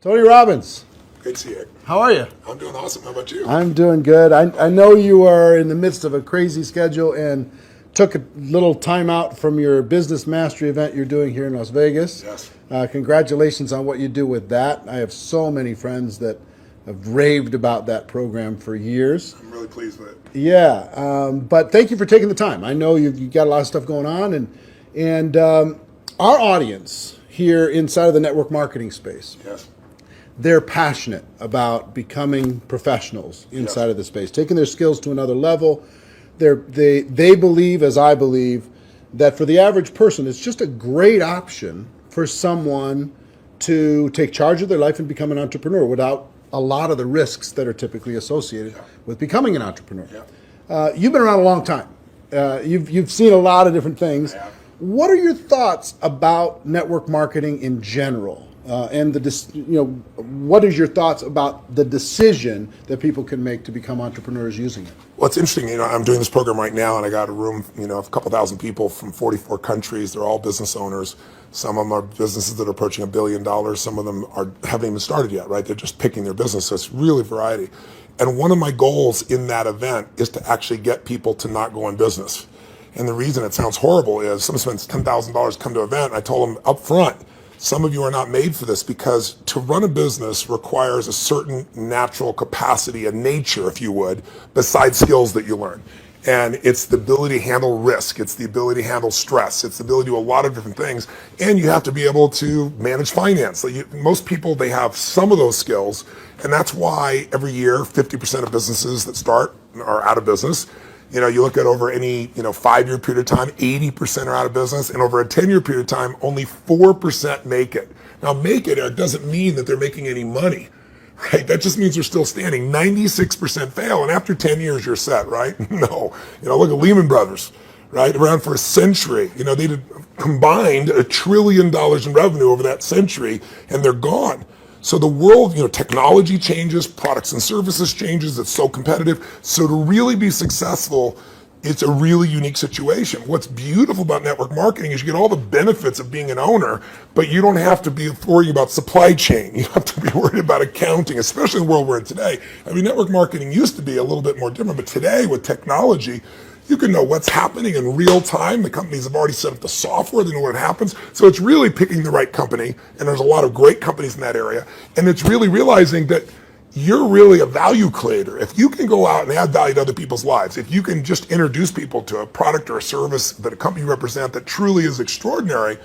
Tony Robbins, Great to see you. how are you? I'm doing awesome. How about you? I'm doing good. I know you are in the midst of a crazy schedule and took a little time out from your business mastery event you're doing here in Las Vegas. Yes. Congratulations on what you do with that. I have so many friends that have raved about that program for years. I'm really pleased with it. Yeah, but thank you for taking the time. I know you've got a lot of stuff going on, and our audience here inside of the network marketing space, Yes. they're passionate about becoming professionals inside Yes. of the space, taking their skills to another level. They believe, as I believe, that for the average person, it's just a great option for someone to take charge of their life and become an entrepreneur without a lot of the risks that are typically associated with becoming an entrepreneur. Yeah. You've been around a long time. You've seen a lot of different things. I have. What are your thoughts about network marketing in general? And what is your thoughts about the decision that people can make to become entrepreneurs using it? Well, it's interesting. I'm doing this program right now, and I got a room, of a couple thousand people from 44 countries. They're all business owners. Some of them are businesses that are approaching $1 billion. Some of them haven't even started yet, right? They're just picking their business. So it's really variety. And one of my goals in that event is to actually get people to not go in business. And the reason it sounds horrible is someone spends $10,000 come to an event. I told them up front, some of you are not made for this because to run a business requires a certain natural capacity, a nature, if you would, besides skills that you learn. And it's the ability to handle risk. It's the ability to handle stress. It's the ability to do a lot of different things. And you have to be able to manage finance. Most people, they have some of those skills. And that's why every year, 50% of businesses that start are out of business. You look at over any 5-year period of time, 80% are out of business, and over a 10-year period of time, only 4% make it. Now, make it doesn't mean that they're making any money, right? That just means they're still standing. 96% fail, and after 10 years, you're set, right? No. Look at Lehman Brothers, right? Around for a century. They did combined $1 trillion in revenue over that century, and they're gone. So the world, technology changes, products and services changes, it's so competitive. So to really be successful, it's a really unique situation. What's beautiful about network marketing is you get all the benefits of being an owner, but you don't have to be worried about supply chain. You don't have to be worried about accounting, especially in the world we're in today. Network marketing used to be a little bit more different, but today with technology, you can know what's happening in real time. The companies have already set up the software. They know what happens. So it's really picking the right company. And there's a lot of great companies in that area. And it's really realizing that you're really a value creator. If you can go out and add value to other people's lives, if you can just introduce people to a product or a service that a company you represent that truly is extraordinary,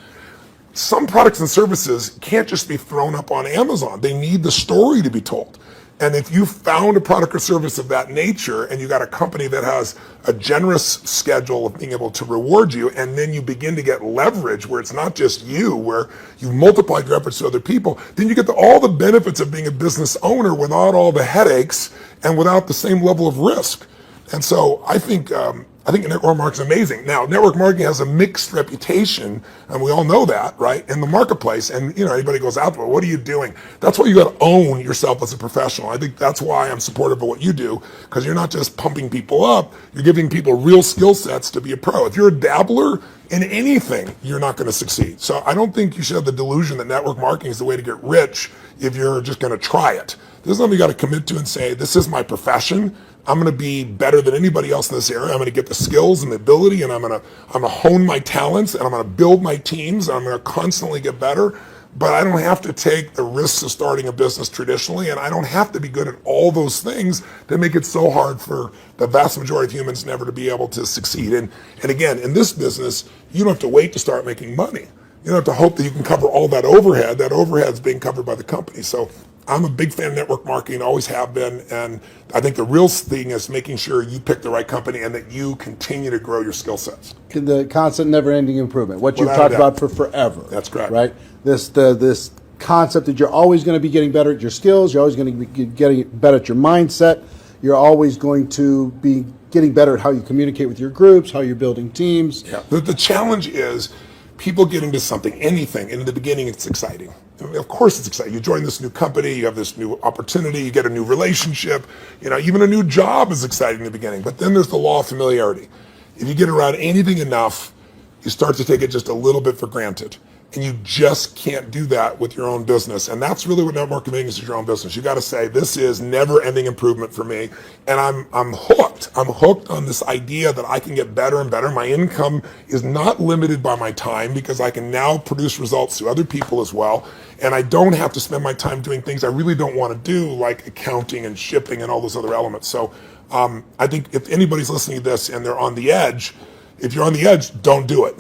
some products and services can't just be thrown up on Amazon. They need the story to be told. And if you found a product or service of that nature and you got a company that has a generous schedule of being able to reward you, and then you begin to get leverage where it's not just you, where you've multiplied your efforts to other people, then you get all the benefits of being a business owner without all the headaches and without the same level of risk. And so I think network marketing is amazing. Now, network marketing has a mixed reputation, and we all know that, right, in the marketplace. And, anybody goes out, well, what are you doing? That's why you got to own yourself as a professional. I think that's why I'm supportive of what you do, because you're not just pumping people up, you're giving people real skill sets to be a pro. If you're a dabbler in anything, you're not going to succeed. So I don't think you should have the delusion that network marketing is the way to get rich if you're just going to try it. This is something you got to commit to and say, this is my profession. I'm going to be better than anybody else in this area. I'm going to get the skills and the ability, and I'm going to hone my talents, and I'm going to build my teams, and I'm going to constantly get better. But I don't have to take the risks of starting a business traditionally, and I don't have to be good at all those things that make it so hard for the vast majority of humans never to be able to succeed. And again, in this business, you don't have to wait to start making money. You don't have to hope that you can cover all that overhead. That overhead is being covered by the company. So I'm a big fan of network marketing, always have been, and I think the real thing is making sure you pick the right company and that you continue to grow your skill sets. The constant, never-ending improvement, what you've Without talked a doubt. about for forever. That's correct. Right? This concept that you're always going to be getting better at your skills, you're always going to be getting better at your mindset, you're always going to be getting better at how you communicate with your groups, how you're building teams. Yeah. The challenge is people get into something, anything, and in the beginning it's exciting. Of course it's exciting. You join this new company, you have this new opportunity, you get a new relationship, even a new job is exciting in the beginning, but then there's the law of familiarity. If you get around anything enough, you start to take it just a little bit for granted. And you just can't do that with your own business. And that's really what network marketing is your own business. You got to say, this is never ending improvement for me. And I'm hooked. I'm hooked on this idea that I can get better and better. My income is not limited by my time because I can now produce results to other people as well. And I don't have to spend my time doing things I really don't want to do, like accounting and shipping and all those other elements. So I think if anybody's listening to this and they're on the edge, if you're on the edge, don't do it.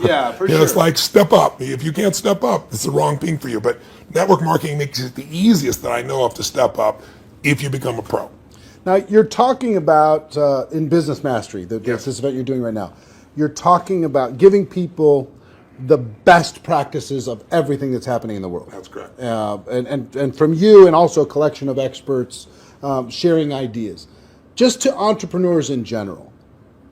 Yeah, for sure. It's like step up. If you can't step up, it's the wrong thing for you. But network marketing makes it the easiest that I know of to step up if you become a pro. Now, you're talking about, in Business Mastery, Yes. this event you're doing right now, you're talking about giving people the best practices of everything that's happening in the world. That's correct. And from you, and also a collection of experts sharing ideas. Just to entrepreneurs in general.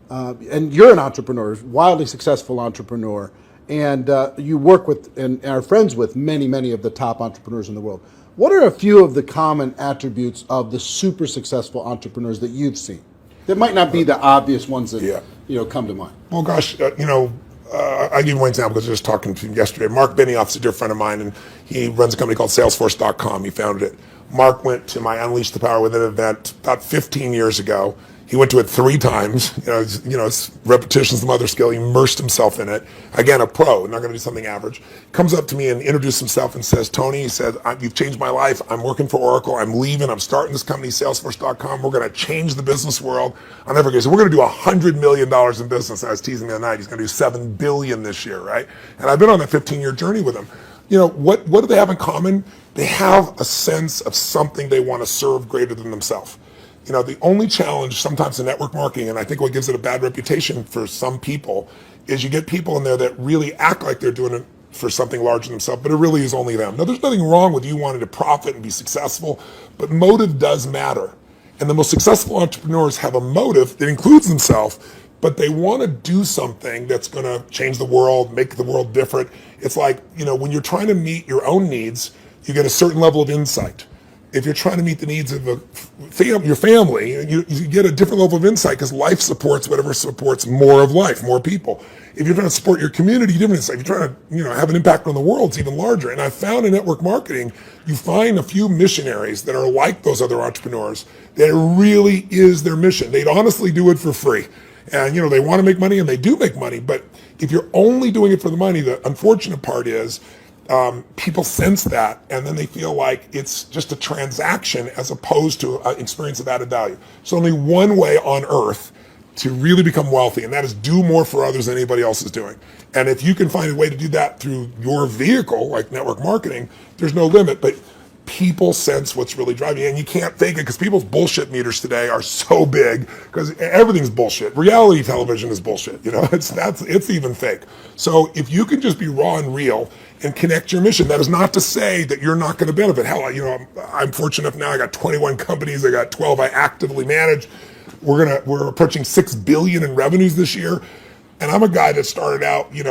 And you're an entrepreneur, wildly successful entrepreneur, and you work with and are friends with many of the top entrepreneurs in the world. What are a few of the common attributes of the super successful entrepreneurs that you've seen? That might not be the obvious ones that come to mind. Well, gosh, I'll give you one example because I was just talking to him yesterday. Mark Benioff's a dear friend of mine, and he runs a company called Salesforce.com. He founded it. Mark went to my Unleash the Power Within event about 15 years ago. He went to it 3 times. It's repetition's the mother skill. He immersed himself in it. Again, a pro, not going to do something average. Comes up to me and introduces himself and says, Tony, he said, you've changed my life. I'm working for Oracle. I'm leaving. I'm starting this company, Salesforce.com. We're going to change the business world. I'll never forget. So we're going to do $100 million in business. I was teasing the other night. He's going to do $7 billion this year, right? And I've been on that 15-year journey with him. What do they have in common? They have a sense of something they want to serve greater than themselves. The only challenge sometimes in network marketing, and I think what gives it a bad reputation for some people, is you get people in there that really act like they're doing it for something larger than themselves, but it really is only them. Now, there's nothing wrong with you wanting to profit and be successful, but motive does matter. And the most successful entrepreneurs have a motive that includes themselves, but they want to do something that's going to change the world, make the world different. It's like, when you're trying to meet your own needs, you get a certain level of insight. If you're trying to meet the needs of your family, you get a different level of insight because life supports whatever supports more of life, more people. If you're trying to support your community, different insight. If you're trying to have an impact on the world, it's even larger. And I found in network marketing, you find a few missionaries that are like those other entrepreneurs that it really is their mission. They'd honestly do it for free. And, they want to make money, and they do make money. But if you're only doing it for the money, the unfortunate part is people sense that, and then they feel like it's just a transaction as opposed to an experience of added value. So only one way on earth to really become wealthy, and that is do more for others than anybody else is doing. And if you can find a way to do that through your vehicle, like network marketing, there's no limit. But people sense what's really driving you, and you can't fake it because people's bullshit meters today are so big because everything's bullshit. Reality television is bullshit. It's even fake. So if you can just be raw and real and connect your mission, that is not to say that you're not going to benefit. Hell, I'm fortunate enough now. I got 21 companies. I got 12 I actively manage. We're approaching $6 billion in revenues this year, and I'm a guy that started out, in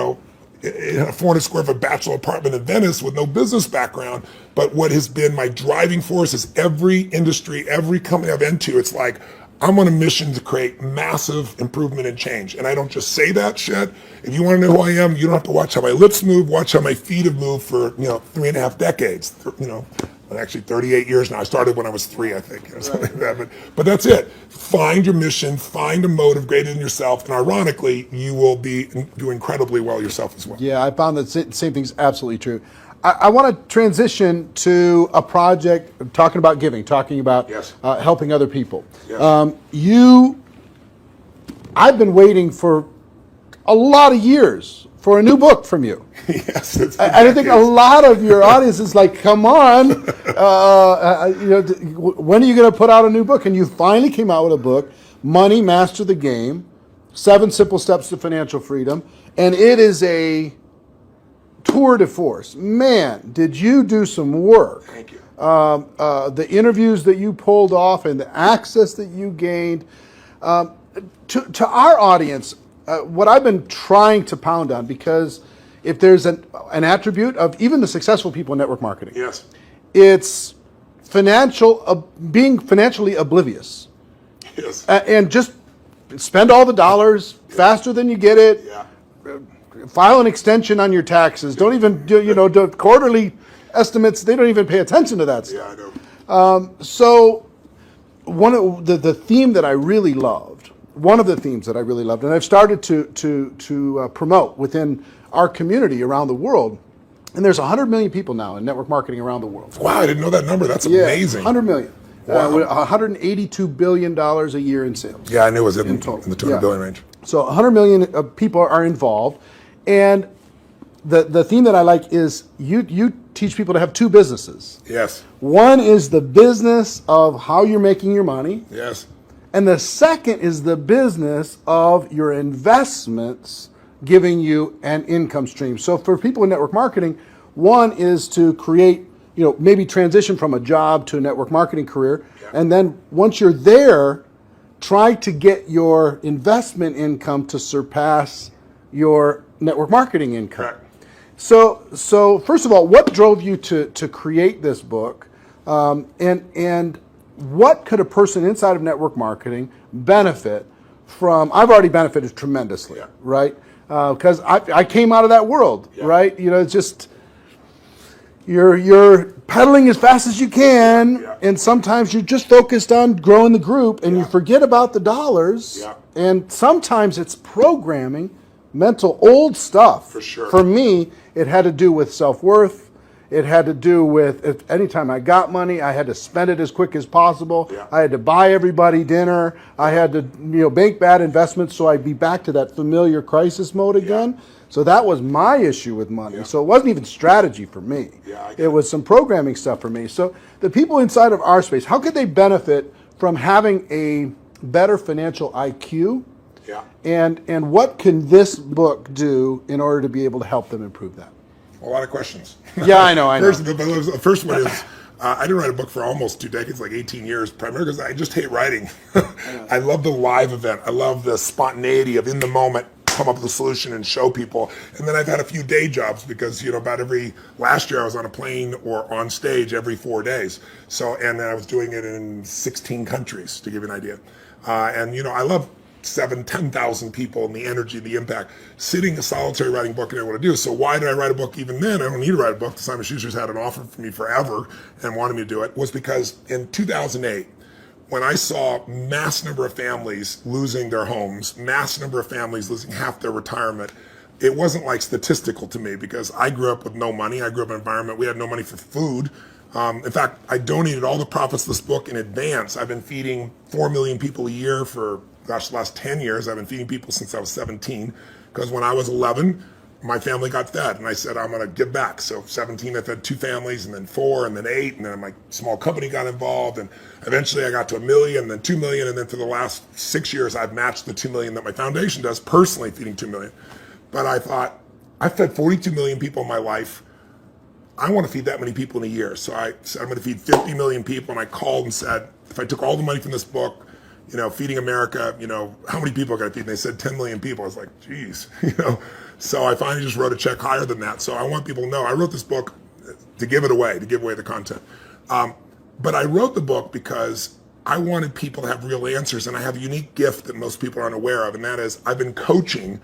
a 400 square foot bachelor apartment in Venice with no business background. But what has been my driving force is every industry, every company I've into, it's like, I'm on a mission to create massive improvement and change. And I don't just say that shit. If you want to know who I am, you don't have to watch how my lips move, watch how my feet have moved for, 3.5 decades, actually 38 years now. I started when I was 3, I think, something like that. But that's it. Find your mission, find a motive greater than yourself, and ironically, you will do incredibly well yourself as well. Yeah, I found that same thing's absolutely true. I want to transition to a project talking about giving, talking about helping other people. Yes. I've been waiting for a lot of years for a new book from you. Yes, I think a lot of your audience is like, come on, when are you going to put out a new book? And you finally came out with a book, Money, Master the Game, 7 Simple Steps to Financial Freedom. And it is a tour de force. Man, did you do some work. Thank you. The interviews that you pulled off and the access that you gained. To our audience, what I've been trying to pound on, because if there's an attribute of even the successful people in network marketing, yes, it's being financially oblivious. Yes. And just spend all the dollars faster than you get it. Yeah. file an extension on your taxes. Don't even do, do quarterly estimates. They don't even pay attention to that stuff. Yeah, I know. So one of the theme that I really loved, one of the themes that I really loved, and I've started to promote within our community around the world, and there's 100 million people now in network marketing around the world. Wow, I didn't know that number. That's amazing. 100 million. Wow. $182 billion a year in sales. Yeah, I knew it was in the total. 200 billion range. So 100 million people are involved, and the theme that I like is you teach people to have two businesses. Yes. One is the business of how you're making your money. Yes. And the second is the business of your investments giving you an income stream. So for people in network marketing, one is to create, maybe transition from a job to a network marketing career. Yeah. And then once you're there, try to get your investment income to surpass your network marketing income. Correct. So first of all, what drove you to create this book? And what could a person inside of network marketing benefit from? I've already benefited tremendously, Yeah. right? Because I came out of that world, Yeah. right? It's just you're pedaling as fast as you can, Yeah. and sometimes you're just focused on growing the group, and you forget about the dollars. Yeah. And sometimes it's programming, mental old stuff. For sure. For me, it had to do with self-worth. It had to do with anytime I got money, I had to spend it as quick as possible. Yeah. I had to buy everybody dinner. I had to make bad investments so I'd be back to that familiar crisis mode again. Yeah. So that was my issue with money. Yeah. So it wasn't even strategy for me. Yeah, I get it was some programming stuff for me. So the people inside of our space, how could they benefit from having a better financial IQ? Yeah. And what can this book do in order to be able to help them improve that? A lot of questions. Yeah, I know. The first one is, I didn't write a book for almost 2 decades, like 18 years, primarily because I just hate writing. I love the live event. I love the spontaneity of in the moment, come up with a solution and show people. And then I've had a few day jobs because, last year I was on a plane or on stage every 4 days. And then I was doing it in 16 countries, to give you an idea. I love 10,000 people and the energy, the impact. Sitting a solitary writing book, I didn't want to do. So why did I write a book even then? I don't need to write a book. Simon Schuster's had an offer for me forever and wanted me to do it. Was because in 2008, when I saw mass number of families losing their homes, mass number of families losing half their retirement, it wasn't like statistical to me because I grew up with no money. I grew up in an environment, we had no money for food. In fact, I donated all the profits of this book in advance. I've been feeding 4 million people a year for the last 10 years. I've been feeding people since I was 17, because when I was 11, my family got fed, and I said, I'm going to give back. So 17, I fed 2 families, and then 4, and then 8, and then my small company got involved, and eventually I got to 1 million, and then 2 million, and then for the last 6 years, I've matched the 2 million that my foundation does, personally feeding 2 million. But I thought, I fed 42 million people in my life. I want to feed that many people in a year. So I said, I'm going to feed 50 million people, and I called and said, if I took all the money from this book, feeding America, how many people I got to feed? And they said 10 million people. I was like, geez, So I finally just wrote a check higher than that. So I want people to know I wrote this book to give it away, to give away the content. But I wrote the book because I wanted people to have real answers, and I have a unique gift that most people aren't aware of, and that is I've been coaching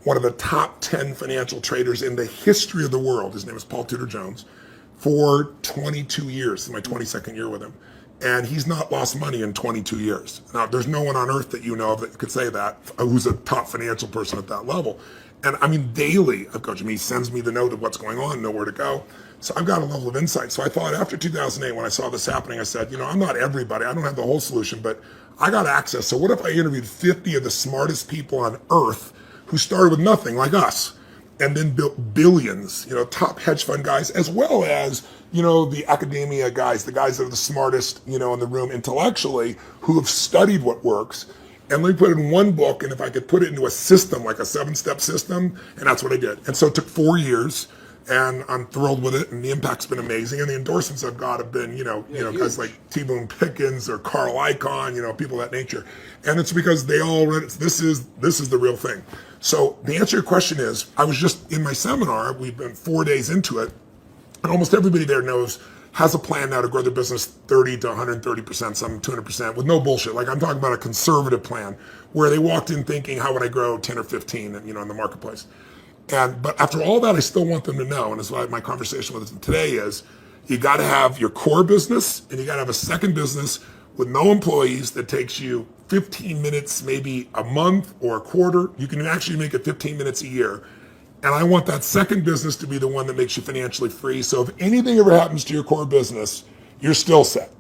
one of the top 10 financial traders in the history of the world. His name is Paul Tudor Jones, for 22 years. This is my 22nd year with him. And he's not lost money in 22 years. Now, there's no one on earth that you know of that could say that, who's a top financial person at that level. And I mean, daily, I've coached him. He sends me the note of what's going on, know where to go. So I've got a level of insight. So I thought after 2008, when I saw this happening, I said, I'm not everybody. I don't have the whole solution, but I got access. So what if I interviewed 50 of the smartest people on earth who started with nothing, like us, and then built billions, top hedge fund guys, as well as, the academia guys, the guys that are the smartest, in the room intellectually, who have studied what works. And let me put it in one book, and if I could put it into a system, like a 7-step system, and that's what I did. And so it took 4 years, and I'm thrilled with it, and the impact's been amazing, and the endorsements I've got have been, guys like T-Boone Pickens or Carl Icahn, people of that nature. And it's because they all read it. This is the real thing. So the answer to your question is, I was just in my seminar, we've been 4 days into it, and almost everybody there has a plan now to grow their business 30 to 130%, some 200%, with no bullshit. Like, I'm talking about a conservative plan where they walked in thinking, how would I grow 10 or 15, in the marketplace? But after all that, I still want them to know, and that's why my conversation with them today is, you got to have your core business, and you got to have a second business with no employees that takes you 15 minutes, maybe a month or a quarter. You can actually make it 15 minutes a year. And I want that second business to be the one that makes you financially free. So if anything ever happens to your core business, you're still set.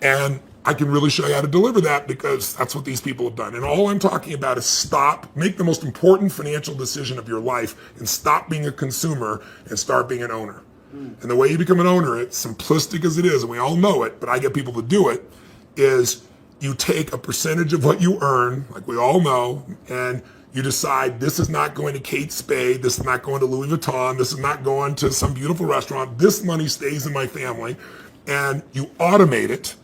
And I can really show you how to deliver that, because that's what these people have done. And all I'm talking about is make the most important financial decision of your life, and stop being a consumer and start being an owner. And the way you become an owner, it's simplistic as it is, and we all know it, but I get people to do it, is you take a percentage of what you earn, like we all know, and you decide, this is not going to Kate Spade, this is not going to Louis Vuitton, this is not going to some beautiful restaurant, this money stays in my family, and you automate it,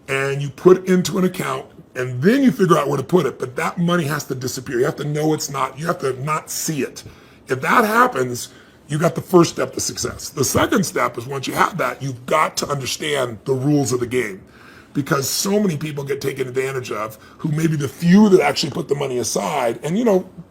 and you put it into an account, and then you figure out where to put it. But that money has to disappear. You have to know it's not, you have to not see it. If that happens, you got the first step to success. The second step is, once you have that, you've got to understand the rules of the game, because so many people get taken advantage of, who may be the few that actually put the money aside. And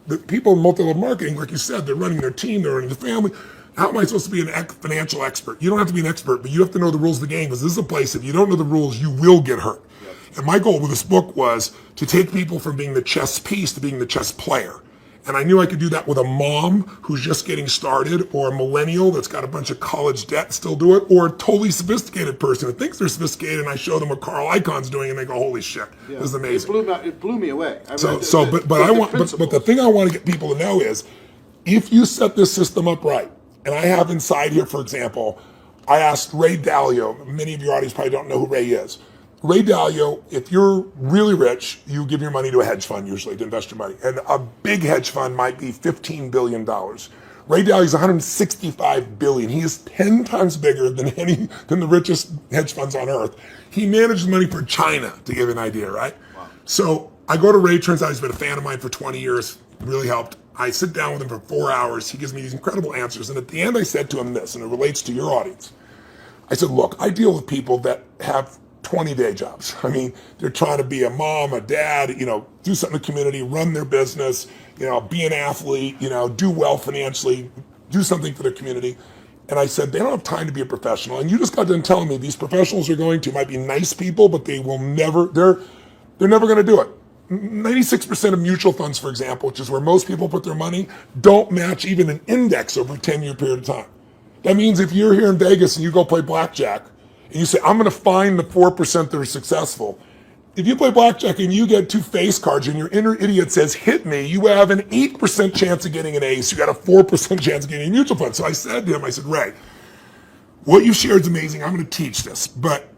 the people in multi-level marketing, like you said, they're running their team, they're running the family. How am I supposed to be an financial expert? You don't have to be an expert, but you have to know the rules of the game, because this is a place, if you don't know the rules, you will get hurt. Yep. And my goal with this book was to take people from being the chess piece to being the chess player. And I knew I could do that with a mom who's just getting started, or a millennial that's got a bunch of college debt and still do it, or a totally sophisticated person that thinks they're sophisticated, and I show them what Carl Icahn's doing, and they go, holy shit, this is amazing. It blew me away. But the thing I want to get people to know is, if you set this system up right, and I have inside here, for example, I asked Ray Dalio, many of your audience probably don't know who Ray is. Ray Dalio, if you're really rich, you give your money to a hedge fund usually to invest your money. And a big hedge fund might be $15 billion. Ray Dalio's $165 billion. He is 10 times bigger than the richest hedge funds on earth. He manages money for China, to give you an idea, right? Wow. So I go to Ray, turns out he's been a fan of mine for 20 years, really helped. I sit down with him for 4 hours. He gives me these incredible answers. And at the end, I said to him this, and it relates to your audience. I said, look, I deal with people that have 20-day jobs. I mean, they're trying to be a mom, a dad, do something in the community, run their business, be an athlete, do well financially, do something for their community. And I said, they don't have time to be a professional. And you just got done telling me these professionals might be nice people, but they're never going to do it. 96% of mutual funds, for example, which is where most people put their money, don't match even an index over a 10-year period of time. That means if you're here in Vegas and you go play blackjack, and you say, I'm going to find the 4% that are successful. If you play blackjack and you get 2 face cards and your inner idiot says, hit me, you have an 8% chance of getting an ace. You got a 4% chance of getting a mutual fund. So I said to him, Ray, what you shared is amazing. I'm going to teach this, but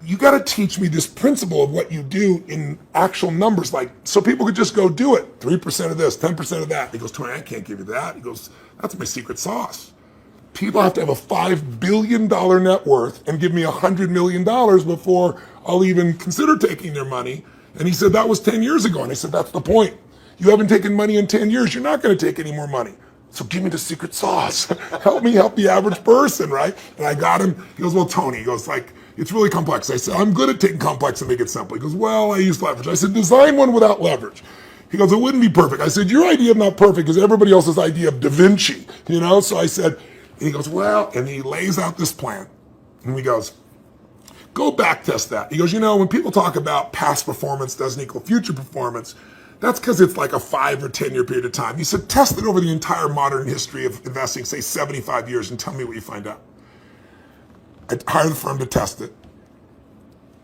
you got to teach me this principle of what you do in actual numbers, so people could just go do it. 3% of this, 10% of that. He goes, Tony, I can't give you that. He goes, that's my secret sauce. People have to have a $5 billion net worth and give me $100 million before I'll even consider taking their money. And he said, that was 10 years ago. And I said, that's the point. You haven't taken money in 10 years. You're not going to take any more money. So give me the secret sauce. Help me help the average person, right? And I got him. He goes, well, Tony, he goes, it's really complex. I said, I'm good at taking complex and make it simple. He goes, well, I use leverage. I said, design one without leverage. He goes, it wouldn't be perfect. I said, your idea is not perfect because everybody else's idea of Da Vinci, So I said, and he goes, well, and he lays out this plan. And he goes, go back test that. He goes, when people talk about past performance doesn't equal future performance, that's because it's like a 5 or 10 year period of time. He said, test it over the entire modern history of investing, say 75 years, and tell me what you find out. I hired the firm to test it.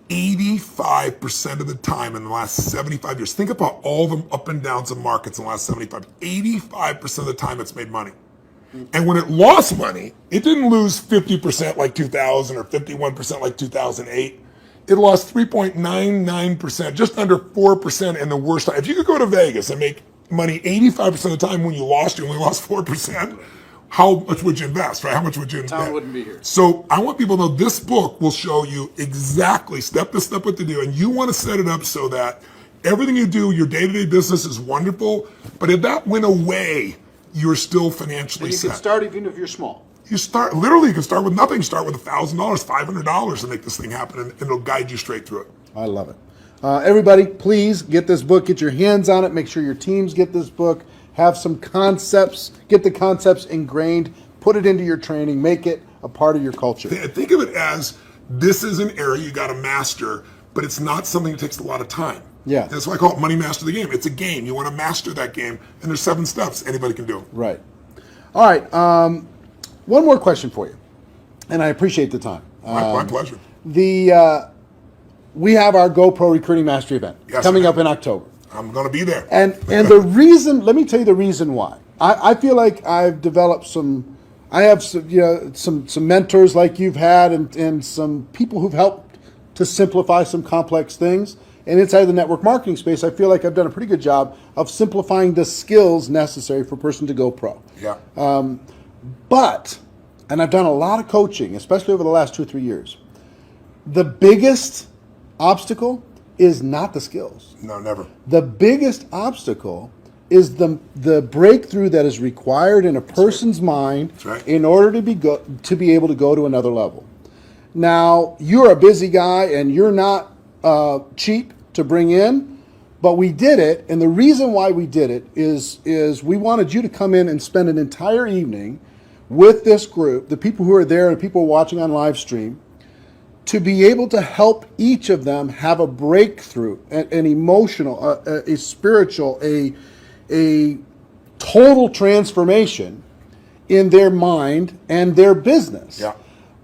85% of the time in the last 75 years, think about all the up and downs of markets in the last 85% of the time it's made money. And when it lost money, it didn't lose 50% like 2000 or 51% like 2008. It lost 3.99%, just under 4% in the worst time. If you could go to Vegas and make money 85% of the time, when you only lost 4%, how much would you invest, right? How much would you invest? Tom wouldn't be here. So I want people to know this book will show you exactly step by step what to do. And you want to set it up so that everything you do, your day-to-day business is wonderful. But if that went away, you're still financially set. You can start even if you're small. You can start with nothing. Start with $1,000, $500 to make this thing happen, and it'll guide you straight through it. I love it. Everybody, please get this book. Get your hands on it. Make sure your teams get this book. have some concepts, get the concepts ingrained, put it into your training, make it a part of your culture. Think of it as this is an area you got to master, but it's not something that takes a lot of time. Yeah. That's why I call it money master the game. It's a game. You want to master that game, and there's 7 steps anybody can do. Right. All right. One more question for you, and I appreciate the time. My pleasure. We have our GoPro Recruiting Mastery event coming up in October. I'm going to be there. And the reason, let me tell you the reason why. I feel like I've developed I have some mentors like you've had and some people who've helped to simplify some complex things. And inside the network marketing space, I feel like I've done a pretty good job of simplifying the skills necessary for a person to go pro. Yeah. And I've done a lot of coaching, especially over the last 2 or 3 years. The biggest obstacle is not the skills. No, never. The biggest obstacle is the breakthrough that is required in a person's mind in order to be able to go to another level. Now, you're a busy guy and you're not cheap to bring in, but we did it, and the reason why we did it is we wanted you to come in and spend an entire evening with this group, the people who are there and people watching on live stream, to be able to help each of them have a breakthrough, an emotional, a spiritual, a total transformation in their mind and their business. Yeah.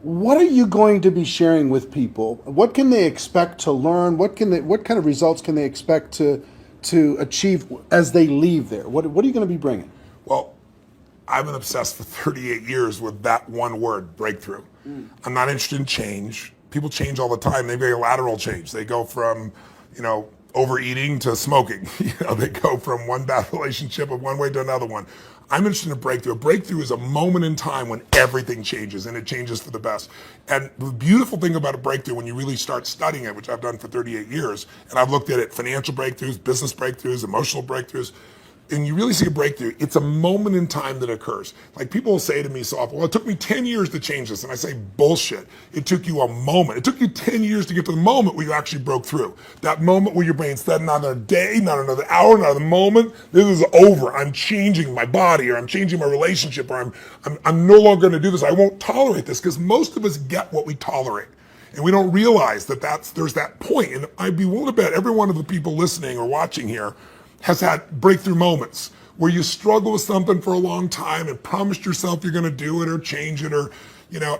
What are you going to be sharing with people? What can they expect to learn? What kind of results can they expect to achieve as they leave there? What are you going to be bringing? Well, I've been obsessed for 38 years with that one word, breakthrough. I'm not interested in change. People change all the time. They make a lateral change. They go from, overeating to smoking. They go from one bad relationship of one way to another one. I'm interested in a breakthrough. A breakthrough is a moment in time when everything changes, and it changes for the best. And the beautiful thing about a breakthrough, when you really start studying it, which I've done for 38 years, and I've looked at it, financial breakthroughs, business breakthroughs, emotional breakthroughs, and you really see a breakthrough, it's a moment in time that occurs. Like people will say to me so often, well, it took me 10 years to change this. And I say, bullshit. It took you a moment. It took you 10 years to get to the moment where you actually broke through. That moment where your brain said, not another day, not another hour, not another moment. This is over. I'm changing my body, or I'm changing my relationship, or I'm no longer going to do this. I won't tolerate this, because most of us get what we tolerate. And we don't realize that there's that point. And I'd be willing to bet every one of the people listening or watching here has had breakthrough moments where you struggle with something for a long time and promised yourself you're going to do it or change it, or,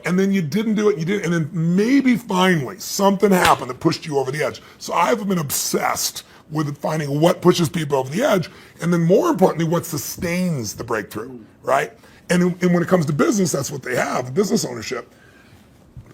and then you didn't do it, and then maybe finally something happened that pushed you over the edge. So I've been obsessed with finding what pushes people over the edge, and then more importantly, what sustains the breakthrough, right? And when it comes to business, that's what they have, business ownership.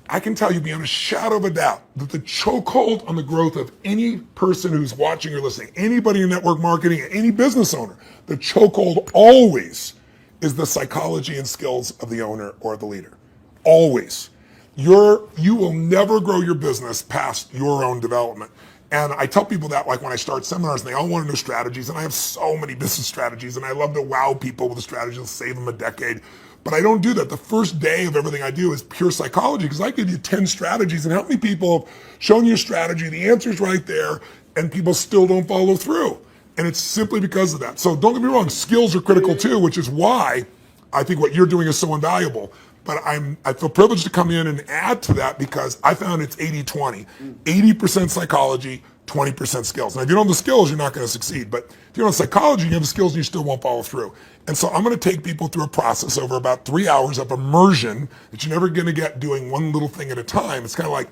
I can tell you beyond a shadow of a doubt that the chokehold on the growth of any person who's watching or listening, anybody in network marketing, any business owner, the chokehold always is the psychology and skills of the owner or the leader. Always. You will never grow your business past your own development. And I tell people that, like when I start seminars, and they all want to know strategies, and I have so many business strategies, and I love to wow people with the strategies that'll save them a decade. But I don't do that. The first day of everything I do is pure psychology, because I give you 10 strategies, and how many people have shown you a strategy, the answer's right there, and people still don't follow through. And it's simply because of that. So don't get me wrong, skills are critical too, which is why I think what you're doing is so invaluable. But I feel privileged to come in and add to that, because I found it's 80-20. 80% psychology, 20% skills. Now, if you don't have the skills, you're not going to succeed. But if you don't have psychology, you have the skills, and you still won't follow through. And so I'm going to take people through a process over about 3 hours of immersion that you're never going to get doing one little thing at a time. It's kind of like,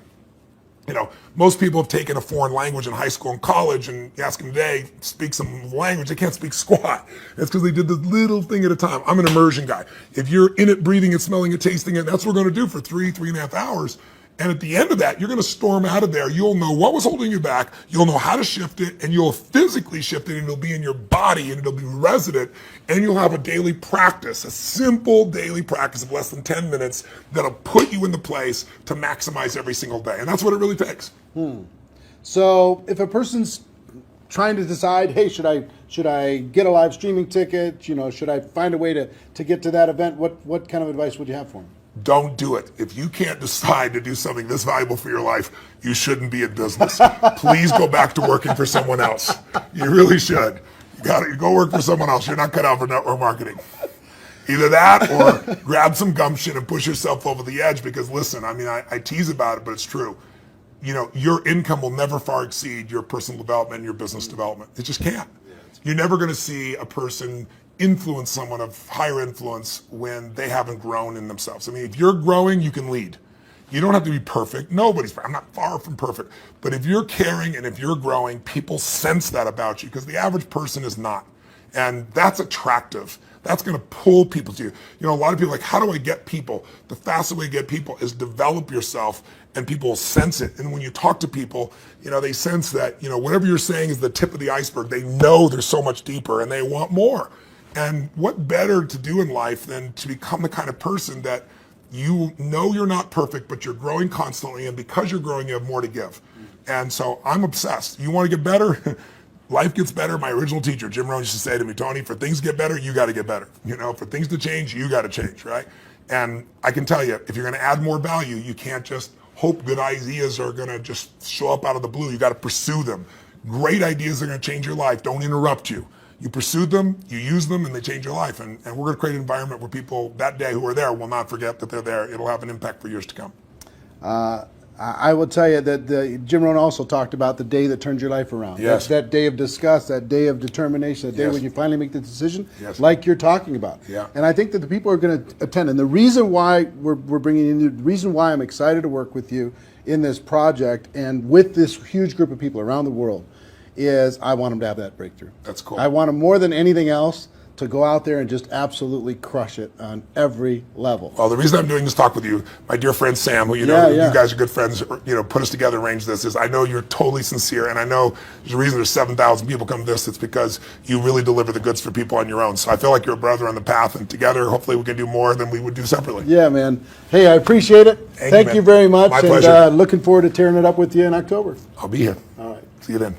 most people have taken a foreign language in high school and college, and you ask them today, speak some language, they can't speak squat. That's because they did the little thing at a time. I'm an immersion guy. If you're in it, breathing it, smelling it, tasting it, that's what we're going to do for 3.5 hours. And at the end of that, you're going to storm out of there. You'll know what was holding you back. You'll know how to shift it, and you'll physically shift it, and it'll be in your body, and it'll be resident, and you'll have a daily practice, a simple daily practice of less than 10 minutes that'll put you in the place to maximize every single day. And that's what it really takes. So if a person's trying to decide, hey, should I get a live streaming ticket? Should I find a way to get to that event? What kind of advice would you have for them? Don't do it. If you can't decide to do something this valuable for your life, you shouldn't be in business. Please go back to working for someone else. You really should. You go work for someone else. You're not cut out for network marketing. Either that or grab some gumption and push yourself over the edge because listen, I mean, I tease about it, but it's true. You know, your income will never far exceed your personal development and your business development. It just can't. You're never going to see a person influence someone of higher influence when they haven't grown in themselves. I mean, if you're growing, you can lead. You don't have to be perfect. I'm not far from perfect. But if you're caring and if you're growing, people sense that about you because the average person is not. And that's attractive. That's going to pull people to you. You know, a lot of people are like, how do I get people? The fastest way to get people is develop yourself and people will sense it. And when you talk to people, you know, they sense that, you know, whatever you're saying is the tip of the iceberg. They know there's so much deeper and they want more. And what better to do in life than to become the kind of person that you know you're not perfect, but you're growing constantly. And because you're growing, you have more to give. And so I'm obsessed. You want to get better? Life gets better. My original teacher, Jim Rohn, used to say to me, Tony, for things to get better, you got to get better. You know, for things to change, you got to change, right? And I can tell you, if you're going to add more value, you can't just hope good ideas are going to just show up out of the blue. You got to pursue them. Great ideas are going to change your life. Don't interrupt you. You pursue them, you use them, and they change your life. And we're going to create an environment where people that day who are there will not forget that they're there. It'll have an impact for years to come. I will tell you that Jim Rohn also talked about the day that turns your life around. Yes. That day of disgust, that day of determination, that day Yes. when you finally make the decision, Yes. like you're talking about. Yeah. And I think that the people are going to attend. And the reason why we're bringing in you, the reason why I'm excited to work with you in this project and with this huge group of people around the world is I want them to have that breakthrough. That's cool. I want them more than anything else to go out there and just absolutely crush it on every level. Well, the reason I'm doing this talk with you, my dear friend Sam, who you know, Yeah. you guys are good friends, you know, put us together, arranged this, is I know you're totally sincere, and I know there's a reason there's 7,000 people come to this. It's because you really deliver the goods for people on your own. So I feel like you're a brother on the path, and together, hopefully, we can do more than we would do separately. Yeah, man. Hey, I appreciate it. Thank man. you very much. My and pleasure. looking forward to tearing it up with you in October. I'll be here. All right. See you then.